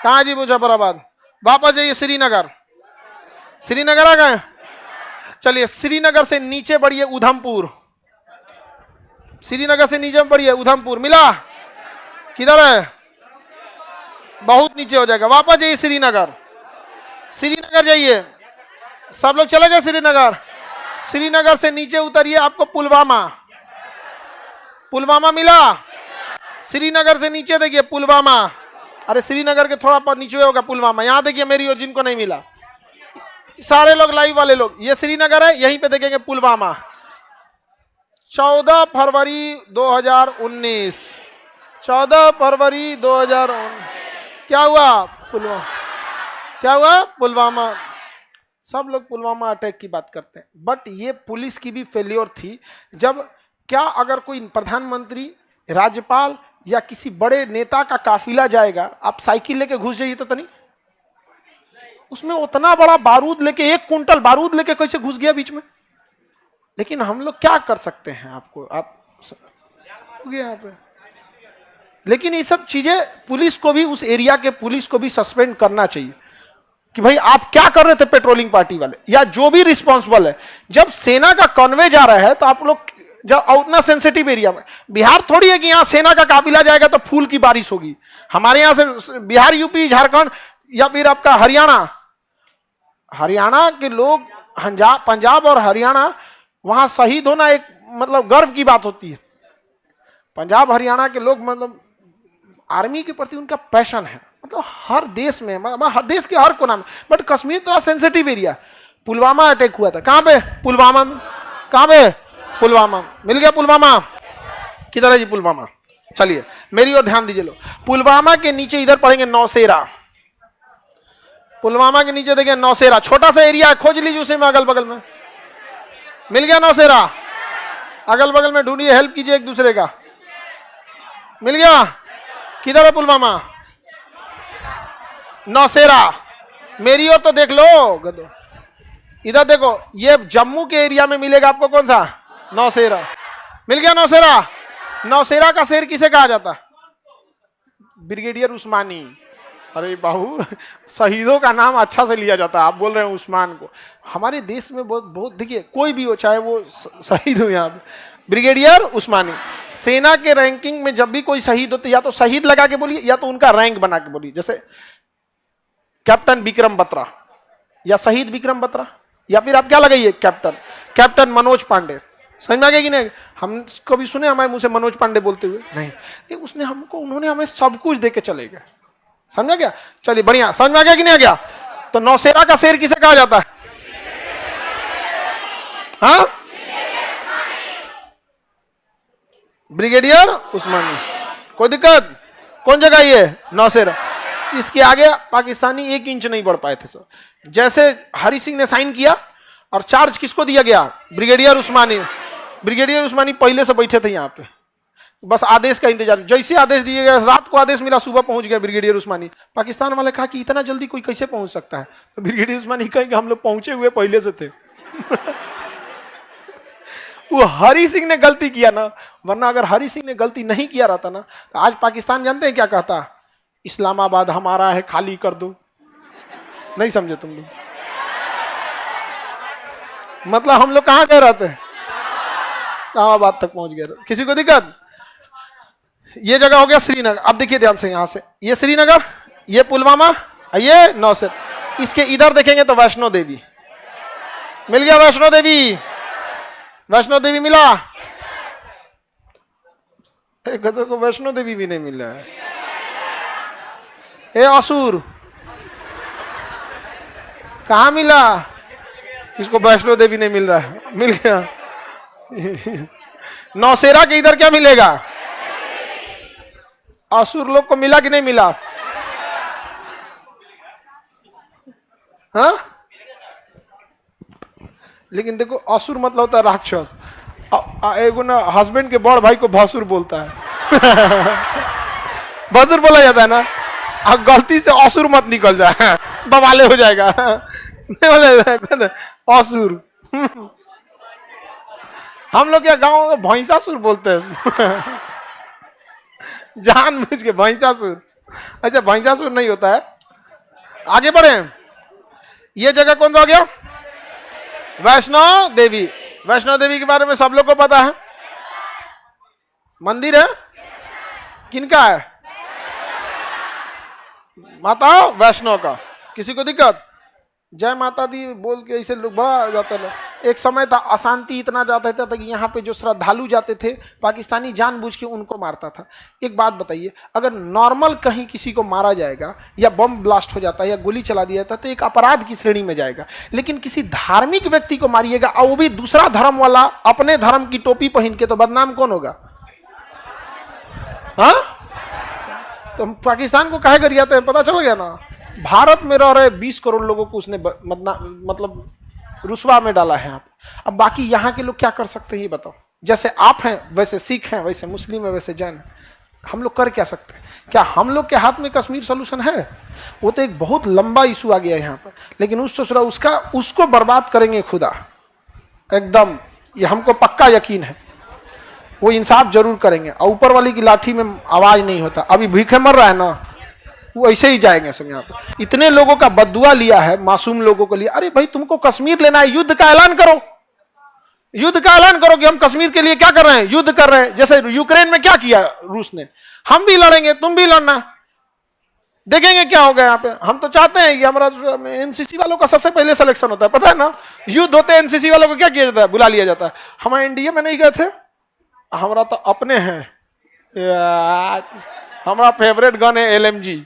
कहाँ जी? मुजफ्फराबाद। वापस जाइए श्रीनगर। श्रीनगर आ गए? चलिए श्रीनगर से नीचे बढ़िए उधमपुर। श्रीनगर से नीचे बढ़िए उधमपुर। मिला? किधर है? बहुत नीचे हो जाएगा। वापस जाइए श्रीनगर। श्रीनगर जाइए, सब लोग चले गए श्रीनगर। श्रीनगर से नीचे उतरिए, आपको पुलवामा। पुलवामा मिला? श्रीनगर से नीचे देखिए पुलवामा। अरे श्रीनगर के थोड़ा पर नीचे होगा पुलवामा। यहां देखिए मेरी और जिनको नहीं मिला, सारे लोग लाइव वाले लोग, ये श्रीनगर है, यहीं पे देखेंगे पुलवामा। 14 फरवरी 2019। 14 फरवरी 2019 क्या हुआ? पुलवामा। क्या हुआ? पुलवामा। सब लोग पुलवामा अटैक की बात करते हैं, बट ये पुलिस की भी फेल्योर थी। जब क्या अगर कोई प्रधानमंत्री, राज्यपाल या किसी बड़े नेता का काफिला जाएगा, आप साइकिल लेके घुस जाइए तो नहीं, उसमें उतना बड़ा बारूद लेके, 1 कुंटल बारूद लेके कैसे घुस गया बीच में? लेकिन हम लोग क्या कर सकते हैं? आपको आप यहाँ पे, लेकिन ये सब चीजें पुलिस को भी, उस एरिया के पुलिस को भी सस्पेंड करना चाहिए कि भाई आप क्या कर रहे थे पेट्रोलिंग पार्टी वाले, या जो भी रिस्पॉन्सिबल है। जब सेना का कॉन्वे जा रहा है तो आप लोग जब उतना सेंसिटिव एरिया में, बिहार थोड़ी है कि यहाँ सेना का काफिला जाएगा तो फूल की बारिश होगी। हमारे यहाँ से बिहार, यूपी, झारखंड या फिर आपका हरियाणा के लोग, पंजाब और हरियाणा, वहां शहीद होना एक मतलब गर्व की बात होती है। पंजाब हरियाणा के लोग मतलब आर्मी के प्रति उनका पैशन है, मतलब हर देश में, हर देश के हर कोना में। बट कश्मीर तो सेंसिटिव एरिया। पुलवामा अटैक हुआ था, कहां पे? पुलवामा में। कहां पे? पुलवामा। मिल गया पुलवामा? किधर है जी पुलवामा? चलिए मेरी ओर ध्यान दीजिए लोग। पुलवामा के नीचे इधर पढ़ेंगे नौशेरा। पुलवामा के नीचे देखिए नौशेरा, छोटा सा एरिया है, खोज लीजिए उसी में अगल बगल में। मिल गया नौशेरा? अगल बगल में ढूंढिए, हेल्प कीजिए एक दूसरे का। मिल गया? किधर है पुलवामा? नौशेरा। मेरी ओर तो देख लो गधो, इधर देखो, ये जम्मू के एरिया में मिलेगा आपको। कौन सा? नौशेरा। मिल गया नौशेरा? नौशेरा का शेर किसे कहा जाता? ब्रिगेडियर उस्मानी। अरे बाबू, शहीदों का नाम अच्छा से लिया जाता है, आप बोल रहे हैं उस्मान को। हमारे देश में बहुत देखिए, कोई भी हो, चाहे वो शहीद हो, यहाँ पे ब्रिगेडियर उस्मानी। सेना के रैंकिंग में जब भी कोई शहीद होते, या तो शहीद लगा के बोलिए या तो उनका रैंक बना के बोलिए। जैसे कैप्टन विक्रम बत्रा या शहीद विक्रम बत्रा या फिर आप क्या लगाइए कैप्टन, कैप्टन मनोज पांडे। समझ में आ गया कि नहीं? हम कभी सुने हमारे मुंह से मनोज पांडे बोलते हुए? नहीं, ये उसने हमको, उन्होंने हमें सब कुछ दे के चले गए। समझ गया? चलिए बढ़िया, समझ में आ गया कि नहीं आ गया? तो नौसेरा का शेर किसे कहा जाता है? हाँ, ब्रिगेडियर उस्मानी। कोई दिक्कत? कौन जगह ये नौसेरा? इसके आगे पाकिस्तानी 1 इंच नहीं बढ़ पाए थे सर। जैसे हरि सिंह ने साइन किया और चार्ज किसको दिया गया? ब्रिगेडियर उस्मानी। ब्रिगेडियर उस्मानी पहले से बैठे थे यहाँ पे, बस आदेश का इंतजार। जैसे आदेश दिए गए, रात को आदेश मिला, सुबह पहुंच गया ब्रिगेडियर उस्मानी। पाकिस्तान वाले कहा कि इतना जल्दी कोई कैसे पहुंच सकता है? तो ब्रिगेडियर उस्मानी कहेंगे हम लोग पहुंचे हुए पहले से थे। वो हरि सिंह ने गलती किया ना, वरना अगर हरि सिंह ने गलती नहीं किया रहता ना, तो आज पाकिस्तान जानते हैं क्या कहता? इस्लामाबाद हमारा है, खाली कर दो। नहीं समझे तुम लोग? मतलब हम लोग कहां गए रहते हैं? इस्लामाबाद तक पहुंच गए। किसी को दिक्कत? ये जगह हो गया श्रीनगर। अब देखिए ध्यान से, यहां से ये श्रीनगर, ये पुलवामा, ये नौसेर। इसके इधर देखेंगे तो वैष्णो देवी मिल गया। वैष्णो देवी, वैष्णो देवी मिला। एक गधे को वैष्णो देवी भी नहीं मिल रहा है। ए असुर, कहां मिला? इसको वैष्णो देवी नहीं मिल रहा है, मिल गया। नौसेरा के इधर क्या मिलेगा? असुर लोग को मिला कि नहीं मिला? हाँ, लेकिन देखो असुर मतलब होता है राक्षस। एगो ना हस्बैंड के बड़ भाई को भसुर बोलता है। भसुर बोला जाता है ना। अब गलती से असुर मत निकल जाए, बवाले हो जाएगा। असुर हम लोग क्या गांव में भैंसासुर बोलते हैं। जानबूझ के भैंसासुर। अच्छा, भैंसासुर नहीं होता है। आगे बढ़े। ये जगह कौन सा हो गया? वैष्णो देवी। वैष्णो देवी के बारे में सब लोग को पता है। मंदिर है, किनका है? माता वैष्णो का। किसी को दिक्कत? जय माता दी बोल के ऐसे लोग बड़ा जाता है। एक समय था, अशांति इतना जाता था कि यहाँ पे जो श्रद्धालु जाते थे, पाकिस्तानी जानबूझ के उनको मारता था। एक बात बताइए, अगर नॉर्मल कहीं किसी को मारा जाएगा या बम ब्लास्ट हो जाता है या गोली चला दिया जाता है तो एक अपराध की श्रेणी में जाएगा, लेकिन किसी धार्मिक व्यक्ति को मारिएगा और वो भी दूसरा धर्म वाला, अपने धर्म की टोपी पहन के, तो बदनाम कौन होगा? हाँ, तो पाकिस्तान को काहे कर जाते हैं? पता चल गया ना। भारत में रह रहे 20 करोड़ लोगों को उसने मतलब रुसवा में डाला है। आप अब बाकी यहाँ के लोग क्या कर सकते हैं ये बताओ? जैसे आप हैं वैसे सिख हैं, वैसे मुस्लिम है, वैसे जैन है। हम लोग कर क्या सकते हैं? क्या हम लोग के हाथ में कश्मीर सोल्यूशन है? वो तो एक बहुत लंबा इशू आ गया है यहाँ पर, लेकिन उसको बर्बाद करेंगे खुदा एकदम, ये हमको पक्का यकीन है। वो इंसाफ जरूर करेंगे और ऊपर वाली की लाठी में आवाज नहीं होता। अभी भूखे मर रहा है ना, वो ऐसे ही जाएंगे सब। यहाँ पे इतने लोगों का बददुआ लिया है, मासूम लोगों को लिया। अरे भाई, तुमको कश्मीर लेना है, युद्ध का ऐलान करो। युद्ध का ऐलान करो कि हम कश्मीर के लिए क्या कर रहे हैं, युद्ध कर रहे हैं। जैसे यूक्रेन में क्या किया रूस ने, हम भी लड़ेंगे, तुम भी लड़ना, देखेंगे क्या होगा। यहाँ पे हम तो चाहते हैं कि हमारा एनसीसी वालों का सबसे पहले सिलेक्शन होता है, पता है ना। युद्ध होते हैं, एनसीसी वालों को क्या किया जाता है? बुला लिया जाता है। हमारे एनडीए में नहीं गए थे, हमारा तो अपने हैं यार। हमारा फेवरेट गन है LMG,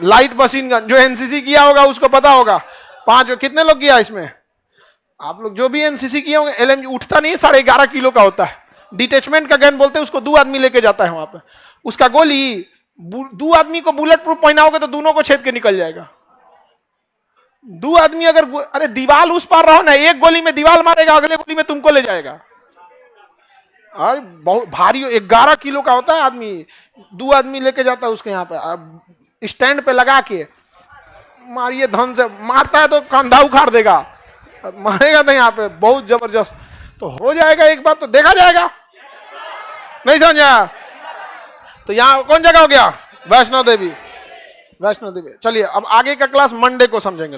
लाइट मशीन गन। जो एनसीसी किया होगा उसको पता होगा। 5 कितने लोग किया इसमें? आप लोग जो भी एनसीसी किए होंगे। LMG उठता नहीं, 11.5 किलो का होता है। डिटेचमेंट का गन बोलते हैं उसको। 2 आदमी लेके जाता है वहां पे। उसका गोली 2 आदमी को बुलेट प्रूफ पहनाओगे तो दोनों को छेद के निकल जाएगा। 2 आदमी अगर, अरे दीवार उस पार रहो ना, एक गोली में दीवार मारेगा, अगले गोली में तुमको ले जाएगा। अरे बहुत भारी, 11 किलो का होता है आदमी। 2 आदमी लेके जाता है उसके यहाँ पे, स्टैंड पे लगा के मारिए धन से। मारता है तो कंधा उखाड़ देगा, मारेगा तो यहाँ पे बहुत जबरदस्त तो हो जाएगा। एक बार तो देखा जाएगा। नहीं समझा? तो यहाँ कौन जगह हो गया? वैष्णो देवी। वैष्णो देवी। चलिए अब आगे का क्लास मंडे को समझेंगे।